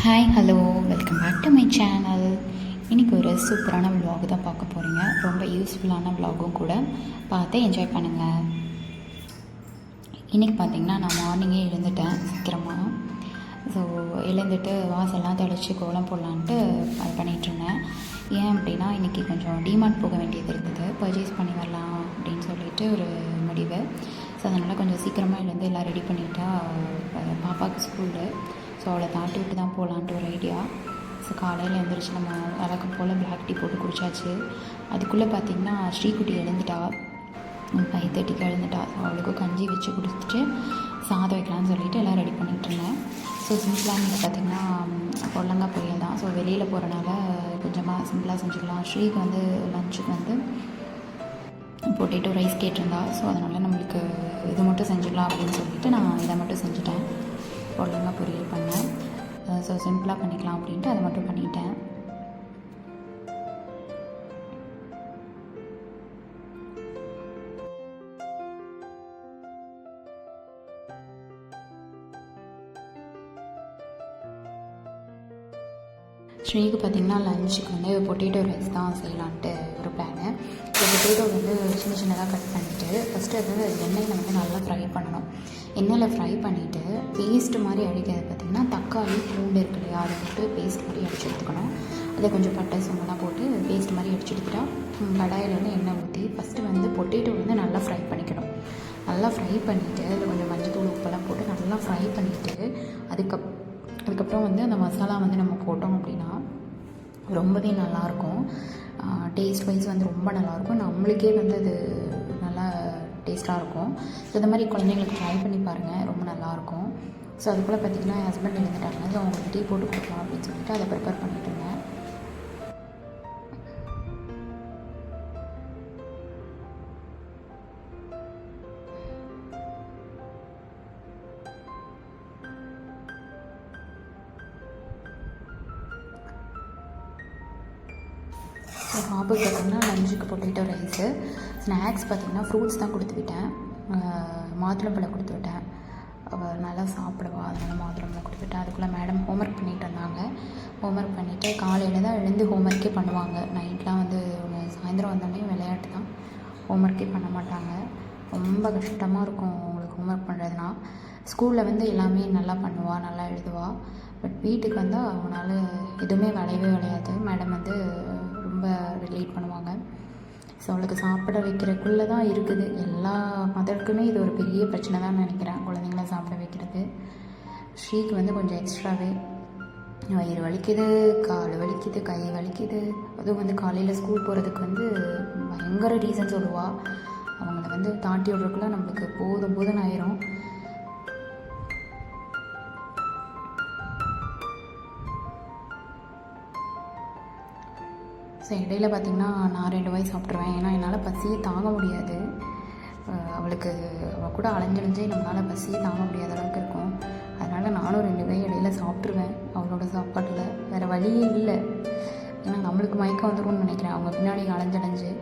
Hi hello welcome back to my channel. இன்றைக்கி ஒரு சூப்பரான விலாக் தான் பார்க்க போகிறீங்க. ரொம்ப யூஸ்ஃபுல்லான விலாகும் கூட, பார்த்து என்ஜாய் பண்ணுங்கள். இன்றைக்கி பார்த்திங்கன்னா நான் மார்னிங்கே எழுந்துட்டேன் சீக்கிரமாக. ஸோ எழுந்துட்டு வாசல்லாம் தெளித்து கோலம் போடலான்ட்டு அது பண்ணிகிட்ருந்தேன். ஏன் அப்படின்னா இன்றைக்கி கொஞ்சம் டிமார்ட் போக வேண்டியது இருக்குது, பர்ச்சேஸ் பண்ணி வரலாம் அப்படின்னு சொல்லிட்டு ஒரு முடிவு. ஸோ அதனால் கொஞ்சம் சீக்கிரமாக எழுந்து எல்லாம் ரெடி பண்ணிட்டா பாப்பாவுக்கு ஸ்கூலு. ஸோ அவளை தாட்டி விட்டு தான் போகலான்ட்டு ஒரு ஐடியா. ஸோ காலையில் எழுந்திரிச்சு நம்ம வழக்கம் போல் பிளாக் டீ போட்டு குடித்தாச்சு. அதுக்குள்ளே பார்த்திங்கன்னா ஸ்ரீகுட்டி எழுந்துட்டா, 5:30க்கு எழுந்துட்டா. அவளுக்கும் கஞ்சி வச்சு குடிச்சிட்டு சாதம் வைக்கலான்னு சொல்லிவிட்டு எல்லாம் ரெடி பண்ணிகிட்ருந்தேன். ஸோ சிம்பிளாக இன்றைக்கி பார்த்திங்கன்னா பொடலங்காய் பொரியல் தான். ஸோ வெளியில் போகிறனால கொஞ்சமாக சிம்பிளாக செஞ்சுக்கலாம். ஸ்ரீக்கு வந்து லஞ்சுக்கு வந்து பொட்டேட்டோ ரைஸ் கேட்டிருந்தா. ஸோ அதனால் நம்மளுக்கு இது மட்டும் செஞ்சுக்கலாம் அப்படின்னு சொல்லிவிட்டு நான் இதை மட்டும் செஞ்சுட்டேன். பொடலங்காய் பொரியல் பண்ணேன். ஸோ சிம்பிளாக பண்ணிக்கலாம் அப்படின்ட்டு அதை மட்டும் பண்ணிட்டேன். ஸ்ரீக்கு பார்த்திங்கன்னா லஞ்சுக்கு வந்து பொட்டேட்டோ ரைஸ் தான் செய்யலான்ட்டு ஒரு பிளானு. ஸோ பொட்டேட்டோ வந்து சின்ன சின்னதாக கட் பண்ணிவிட்டு ஃபஸ்ட்டு அது எண்ணெயில் வந்து நல்லா ஃப்ரை பண்ணணும். எண்ணெயில் ஃப்ரை பண்ணிவிட்டு பேஸ்ட் மாதிரி அடிக்கிறது பார்த்திங்கன்னா தக்காளி பூண்டு இருக்கு இல்லையா, அதை போட்டு பேஸ்ட் மாதிரி அடிச்சு எடுத்துக்கணும். அதை கொஞ்சம் பட்டை சோம்பெல்லாம் போட்டு பேஸ்ட் மாதிரி அடிச்சு எடுத்துட்டா கடாயில் வந்து எண்ணெய் ஊற்றி ஃபஸ்ட்டு வந்து பொட்டேட்டோ வந்து நல்லா ஃப்ரை பண்ணிக்கணும். நல்லா ஃப்ரை பண்ணிவிட்டு அதில் கொஞ்சம் மஞ்சள் உப்பெல்லாம் போட்டு நல்லா ஃப்ரை பண்ணிவிட்டு அதுக்கப்புறம் வந்து அந்த மசாலா வந்து நம்ம போட்டோம் அப்படின்னா ரொம்பவே நல்லாயிருக்கும். டேஸ்ட் வைஸ் வந்து ரொம்ப நல்லாயிருக்கும். நம்மளுக்கே வந்து அது நல்லா டேஸ்ட்டாக இருக்கும். ஸோ இந்த மாதிரி குழந்தைங்களுக்கு ட்ரை பண்ணி பாருங்கள், ரொம்ப நல்லாயிருக்கும். ஸோ அதுக்குள்ளே பார்த்திங்கன்னா என் ஹஸ்பண்ட் எழுந்துட்டாங்க. ஸோ அவங்களுக்கு டீ போட்டு கொடுக்கலாம் அப்படின்னு சொல்லிட்டு அதை ப்ரிப்பேர் பண்ணிட்டு இருந்தேன். பாப்புக்கு பார்த்திங்கன்னா லஞ்சுக்கு பொட்டேட்டோ ரைஸு, ஸ்நாக்ஸ் பார்த்திங்கன்னா ஃப்ரூட்ஸ் தான் கொடுத்து விட்டேன். மாதுளம்பழம் கொடுத்து விட்டேன். அவள் நல்லா சாப்பிடுவா, அதனால் மாதுளம்பழம் கொடுத்து விட்டேன். அதுக்குள்ளே மேடம் ஹோம்ஒர்க் பண்ணிகிட்டு இருந்தாங்க. ஹோம்ஒர்க் பண்ணிவிட்டு காலையில் தான் எழுந்து ஹோம்ஒர்க்கே பண்ணுவாங்க. நைட்லாம் வந்து சாயந்தரம் வந்தோடனே விளையாட்டு தான், ஹோம்ஒர்க்கே பண்ண மாட்டாங்க. ரொம்ப கஷ்டமாக இருக்கும் அவங்களுக்கு ஹோம்ஒர்க் பண்ணுறதுனா. ஸ்கூலில் வந்து எல்லாமே நல்லா பண்ணுவாள், நல்லா எழுதுவாள். பட் வீட்டுக்கு வந்தால் அவனால் எதுவுமே விளையாது. மேடம் வந்து ரொம்ப ரிலேட் பண்ணுவாங்க. ஸோ அவளுக்கு சாப்பிட வைக்கிறதுக்குள்ளே தான் இருக்குது. எல்லா மதருக்குமே இது ஒரு பெரிய பிரச்சனை தான் நினைக்கிறேன், குழந்தைங்கள சாப்பிட வைக்கிறது. ஸ்ரீக்கு வந்து கொஞ்சம் எக்ஸ்ட்ராவே வயிறு வலிக்குது, கால் வலிக்குது, கை வலிக்குது. அதுவும் வந்து காலையில் ஸ்கூல் போகிறதுக்கு வந்து பயங்கர ரீசன் சொல்லுவாள். அவங்கள வந்து தாண்டி விடுறதுக்குள்ளே நம்மளுக்கு போதும்னு ஆயிரும். ஸோ இடையில் பார்த்திங்கன்னா நான் 2 வாய் சாப்பிட்ருவேன். ஏன்னா என்னால் பசியே தாங்க முடியாது. அவளுக்கு அவள் கூட அலைஞ்சே நம்மளால் பசியே தாங்க முடியாத அளவுக்கு இருக்கும். அதனால் நானும் 2 வாய் இடையில் சாப்பிட்ருவேன் அவளோட சாப்பாட்டில். வேறு வழியே இல்லை. ஏன்னா நம்மளுக்கு மயக்கம் வந்துடும்னு நினைக்கிறேன் அவங்க பின்னாடி அலைஞ்சு.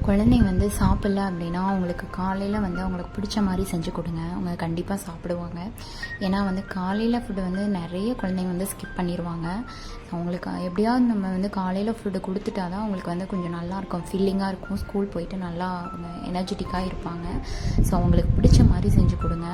குழந்தைங்க வந்து சாப்பிட்ல அப்படின்னா அவங்களுக்கு காலையில் வந்து அவங்களுக்கு பிடிச்ச மாதிரி செஞ்சு கொடுங்க, அவங்க கண்டிப்பாக சாப்பிடுவாங்க. ஏன்னா வந்து காலையில் ஃபுட்டு வந்து நிறைய குழந்தைங்க வந்து ஸ்கிப் பண்ணிடுவாங்க. அவங்களுக்கு எப்படியாவது நம்ம வந்து காலையில் ஃபுட்டு கொடுத்துட்டா தான் அவங்களுக்கு வந்து கொஞ்சம் நல்லாயிருக்கும், ஃபீலிங்காக இருக்கும். ஸ்கூல் போயிட்டு நல்லா அவங்க எனர்ஜெட்டிக்காக இருப்பாங்க. ஸோ அவங்களுக்கு பிடிச்ச மாதிரி செஞ்சு கொடுங்க.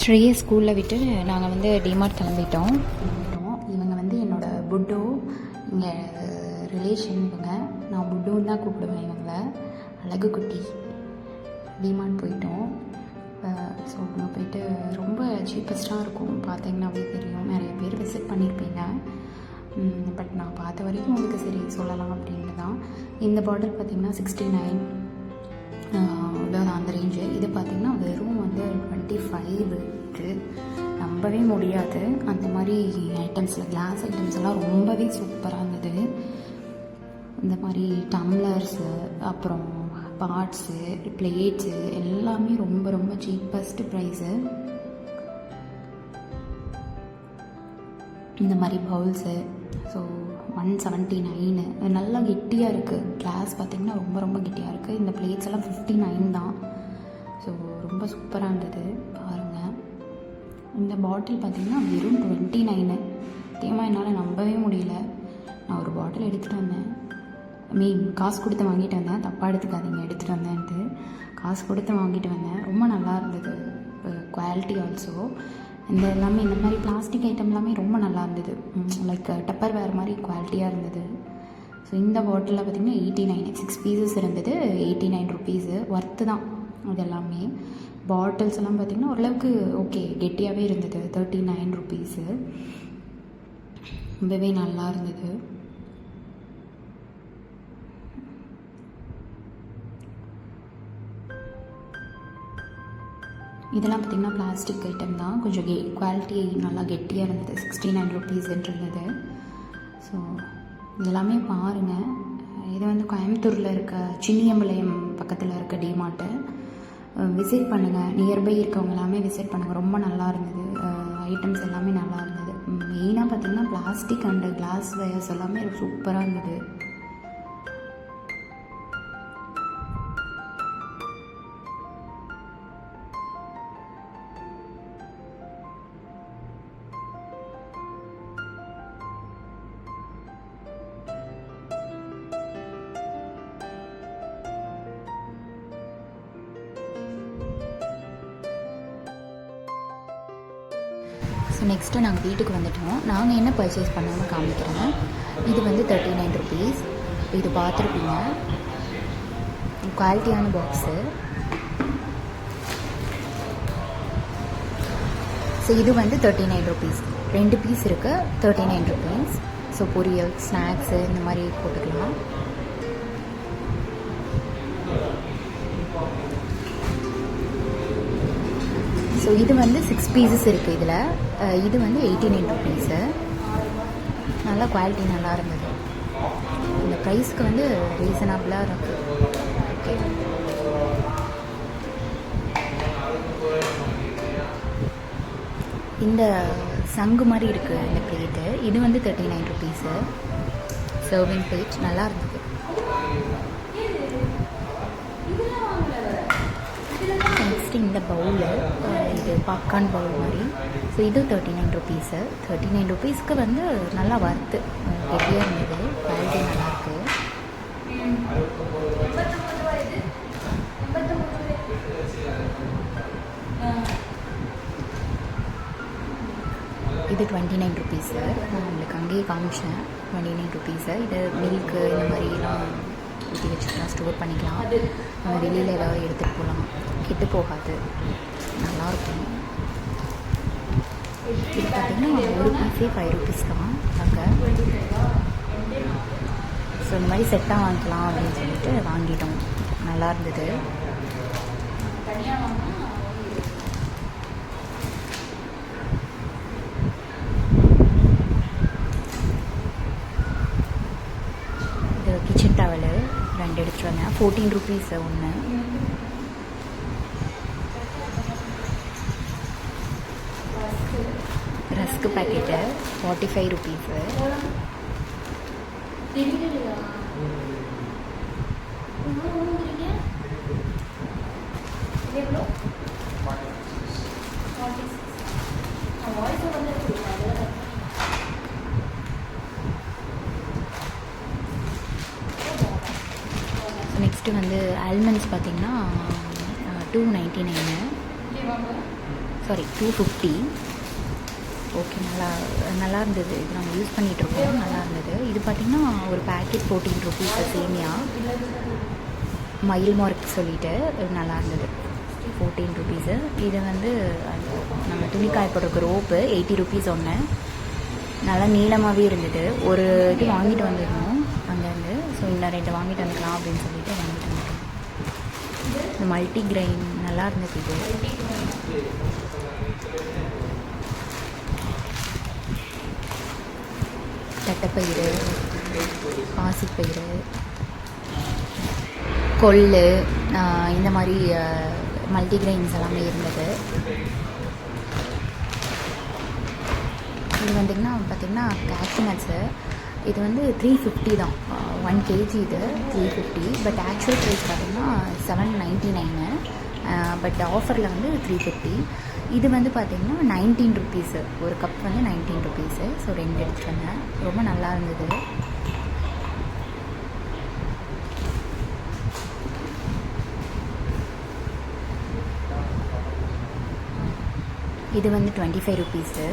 ஸ்ரேயை ஸ்கூலில் விட்டு நாங்கள் வந்து டிமார்ட் கிளம்பிட்டோம். இவங்க வந்து என்னோடய புட்டு, இங்கே ரிலேஷன் இவங்க. நான் புட்டுன்னு தான் கூப்பிடுவேன் இவங்களை. அழகு குட்டி. டிமார்ட் போயிட்டோம். ஸோ அங்கே போயிட்டு ரொம்ப சீப்பஸ்ட்டாக இருக்கும். பார்த்தீங்கன்னாவே தெரியும், நிறைய பேர் விசிட் பண்ணியிருப்பீங்க. பட் நான் பார்த்த வரைக்கும் உங்களுக்கு சரி சொல்லலாம் அப்படின்னு தான். இந்த பாட்டில் பார்த்திங்கன்னா 69 இதான் அந்த ரேஞ்சு. இது பார்த்திங்கன்னா வெறும் வந்து 25 இருக்குது. நம்பவே முடியாது. அந்த மாதிரி ஐட்டம்ஸில் கிளாஸ் ஐட்டம்ஸ் எல்லாம் ரொம்பவே சூப்பராக இருந்தது. இந்த மாதிரி டம்ளர்ஸு, அப்புறம் பாட்ஸு, பிளேட்ஸு எல்லாமே ரொம்ப ரொம்ப சீப்பஸ்ட் ப்ரைஸு. இந்த மாதிரி பவுல்ஸு ஸோ 179. நல்லா கெட்டியாக இருக்குது. கிளாஸ் பார்த்திங்கன்னா ரொம்ப ரொம்ப கெட்டியாக இருக்குது. இந்த பிளேட்ஸ் எல்லாம் 59 தான். ஸோ ரொம்ப சூப்பராக இருந்தது. பாருங்கள், இந்த பாட்டில் பார்த்திங்கன்னா வெறும் 29. தேமா என்னால் நம்பவே முடியல. நான் ஒரு பாட்டில் எடுத்துகிட்டு வந்தேன். காசு கொடுத்து வாங்கிட்டு வந்தேன், தப்பாக எடுத்துக்காதீங்க, எடுத்துகிட்டு வந்தேன்ட்டு. காசு கொடுத்து வாங்கிட்டு வந்தேன். ரொம்ப நல்லா இருந்தது. Quality also. இந்த எல்லாமே இந்த மாதிரி பிளாஸ்டிக் ஐட்டம் எல்லாமே ரொம்ப நல்லா இருந்தது. லைக் டப்பர் வேர் மாதிரி குவாலிட்டியாக இருந்தது. ஸோ இந்த பாட்டிலில் பார்த்திங்கன்னா 89, 6 பீசஸ் இருந்தது. 89 ருபீஸு. ஒர்த்து தான் அது எல்லாமே. பாட்டில்ஸ் எல்லாம் பார்த்திங்கன்னா ஓரளவுக்கு ஓகே, கெட்டியாகவே இருந்தது. 39 ருபீஸு. ரொம்பவே நல்லா இருந்தது. இதெல்லாம் பார்த்திங்கன்னா பிளாஸ்டிக் ஐட்டம் தான். கொஞ்சம் குவாலிட்டி நல்லா கெட்டியாக இருந்தது. 69 ருபீஸ்ன்னு இருந்தது. ஸோ இதெல்லாமே பாருங்கள். இது வந்து கோயம்புத்தூரில் இருக்க சின்னியம்பாளையம் பக்கத்தில் இருக்க டிமார்ட்டு. விசிட் பண்ணுங்கள். நியர்பை இருக்கவங்க எல்லாமே விசிட் பண்ணுங்கள். ரொம்ப நல்லா இருந்தது. ஐட்டம்ஸ் எல்லாமே நல்லா இருந்தது. மெயினாக பார்த்திங்கன்னா பிளாஸ்டிக் அண்டு கிளாஸ் வயர்ஸ் எல்லாமே சூப்பராக இருந்தது. ஸோ நெக்ஸ்ட்டு நாங்கள் வீட்டுக்கு வந்துட்டோம். நாங்கள் என்ன பர்ச்சேஸ் பண்ணோன்னு காமிக்கிறேன். இது வந்து 39 ருபீஸ். இது பார்த்துருப்பீங்க. குவாலிட்டியான பாக்ஸு. ஸோ இது வந்து 39 ருபீஸ். 2 பீஸ் இருக்குது. 39 ருபீஸ். ஸோ பொரியல், ஸ்நாக்ஸு இந்த மாதிரி போட்டுக்கலாம். ஸோ இது வந்து 6 பீசஸ் இருக்குது இதில். இது வந்து 89 ருபீஸு. நல்லா குவாலிட்டி நல்லா இருந்தது. இந்த ப்ரைஸ்க்கு வந்து ரீசனபிளாக இருக்குது. ஓகே, இந்த சங்கு மாதிரி இருக்குது இந்த பிளேட்டு. இது வந்து 39 ருபீஸு. சர்விங் பிளேட் நல்லா இருந்தது. நெக்ஸ்ட்டு இந்த பவுலு, இது பாப்கார்ன் பவுல் மாதிரி. ஸோ இது 39 ருபீஸு. 39 ருபீஸ்க்கு வந்து நல்லா வறுத்து கெட்டியாக இருந்தது. குவாலிட்டி நல்லாயிருக்கு. இது 29 ருபீஸு. நான் உங்களுக்கு அங்கேயே காமிச்சேன். 29 ருபீஸு. இது மில்க்கு இந்த மாதிரிலாம் ஊற்றி வச்சுக்கலாம், ஸ்டோர் பண்ணிக்கலாம். வெளியில் ஏதாவது எடுத்துகிட்டு போகலாம், கெட்டு போகாது, நல்லாயிருக்கும். இது பார்த்திங்கன்னா ஒரு பீஸே 5 ருபீஸ் தான் அங்கே. ஸோ இந்த மாதிரி செட்டாக வாங்கிக்கலாம் அப்படின்னு சொல்லிட்டு வாங்கிட்டோம். நல்லா இருந்தது. இது கிச்சன் டவலு 2 எடுத்துகிட்டு வந்தேன். 14 ருபீஸ் ஒன்று. Rusk packet 45 rupees. நெக்ஸ்ட்டு வந்து ஆல்மண்ட்ஸ் பார்த்திங்கன்னா 299. சாரி 250. ஓகே, நல்லா இருந்தது. இது நாங்கள் யூஸ் பண்ணிகிட்ருக்கோம், நல்லா இருந்தது. இது பார்த்திங்கன்னா ஒரு பேக்கெட் 14 ருபீஸ் சேமியா மயில் மார்க் சொல்லிட்டு நல்லா இருந்தது, 14 ருபீஸு. இது வந்து நம்ம துணிக்காய போடுறதுக்கு ரோப்பு 80 ருபீஸ் ஒன்று, நல்லா நீளமாகவே இருந்தது. ஒரு இது வாங்கிட்டு வந்துடணும் அங்கேருந்து, ஸோ இன்னும் 2 வாங்கிட்டு வந்துக்கலாம் அப்படின்னு சொல்லிட்டு வாங்கிட்டு வந்துட்டோம். இந்த மல்டி கிரெயின் நல்லா இருந்தது. இது தட்டைப்பயிறு, பாசிப்பயிறு, கொள்ளு, இந்த மாதிரி மல்டிகிரெயின்ஸ் எல்லாமே இருந்தது. இது பார்த்திங்கன்னா கேஷ்யூ நட்ஸு. இது வந்து 350 தான், 1 kg இது 350. பட் ஆக்சுவல் ப்ரைஸ் பார்த்திங்கன்னா 799, பட் ஆஃபரில் வந்து 350. இது வந்து பார்த்திங்கன்னா 19 ருபீஸு, ஒரு கப் வந்து 19 ருபீஸு. ஸோ 2 எடுத்துகிட்டு வந்தேன், ரொம்ப நல்லா இருந்தது. இது வந்து 25 ருபீஸு.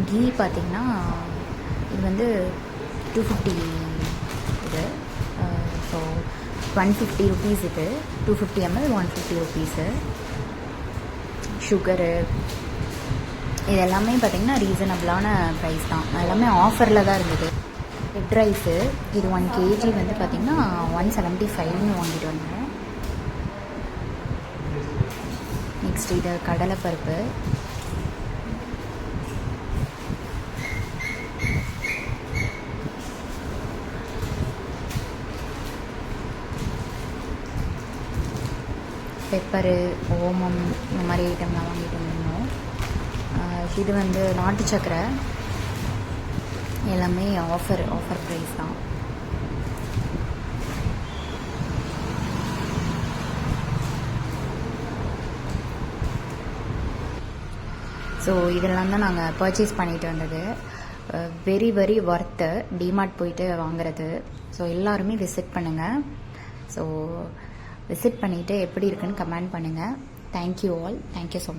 கீ பார்த்திங்கன்னா இது வந்து 250 இது. ஸோ 150 ருபீஸ் இது, 250 ml 150 ருபீஸு. சுகரு இது எல்லாமே பார்த்திங்கன்னா ரீசனபிளான ப்ரைஸ் தான், எல்லாமே ஆஃபரில் தான் இருந்தது. ரெட் ரைஸு இது 1 kg வந்து பார்த்திங்கன்னா 175ன்னு வாங்கிட்டு வந்தேன். நெக்ஸ்ட் இது கடலைப்பருப்பு, பெப்பரு, ஓமம், இந்த மாதிரி ஐட்டம்லாம் வாங்கிட்டு வந்துருந்தோம். இது வந்து நாட்டு சக்கரை, எல்லாமே ஆஃபர் ப்ரைஸ் தான். ஸோ இதெல்லாம் தான் நாங்கள் பர்ச்சேஸ் பண்ணிட்டு வந்தது. வெரி வெரி ஒர்த்து டிமார்ட் போயிட்டு வாங்குறது. ஸோ எல்லாருமே விசிட் பண்ணுங்கள். ஸோ விசிட் பண்ணிவிட்டு எப்படி இருக்குன்னு கமெண்ட் பண்ணுங்கள். Thank you all, thank you so much.